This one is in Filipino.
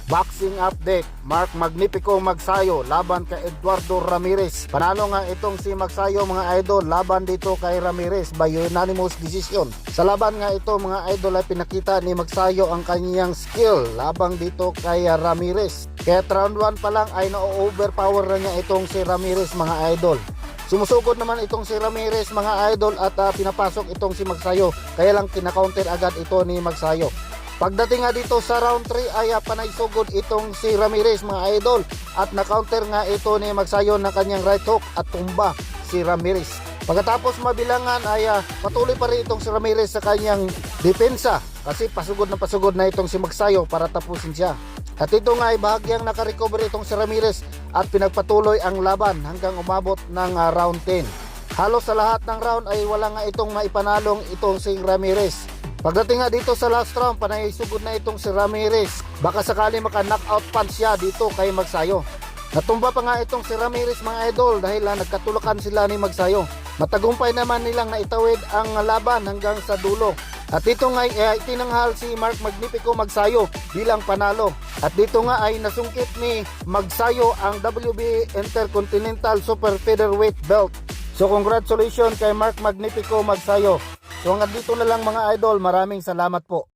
Boxing update, Mark Magnifico Magsayo laban kay Eduardo Ramirez. Panalo nga itong si Magsayo mga idol laban dito kay Ramirez by unanimous decision. Sa laban nga ito mga idol ay pinakita ni Magsayo ang kanyang skill labang dito kay Ramirez. Kaya round 1 pa lang ay na-overpower na niya itong si Ramirez mga idol. Sumusugod naman itong si Ramirez mga idol at pinapasok itong si Magsayo. Kaya lang kina-counter agad ito ni Magsayo. Pagdating nga dito sa round 3 ay panay sugod itong si Ramirez mga idol at na-counter nga ito ni Magsayo ng kanyang right hook at tumba si Ramirez. Pagkatapos mabilangan ay patuloy pa rin itong si Ramirez sa kanyang depensa kasi pasugod na itong si Magsayo para tapusin siya. At ito nga ay bahagyang nakarecover itong si Ramirez at pinagpatuloy ang laban hanggang umabot ng round 10. Halos sa lahat ng round ay wala nga itong maipanalong itong si Ramirez. Pagdating nga dito sa last round, panay sugod na itong si Ramirez. Baka sakali maka-knockout punch siya dito kay Magsayo. Natumba pa nga itong si Ramirez mga idol dahil nagkatulakan sila ni Magsayo. Matagumpay naman nilang naitawid ang laban hanggang sa dulo. At dito nga itinanghal si Mark Magnifico Magsayo bilang panalo. At dito nga ay nasungkit ni Magsayo ang WBA Intercontinental Super Featherweight Belt. So congratulations kay Mark Magnifico Magsayo. So hanggang dito na lang mga idol, maraming salamat po.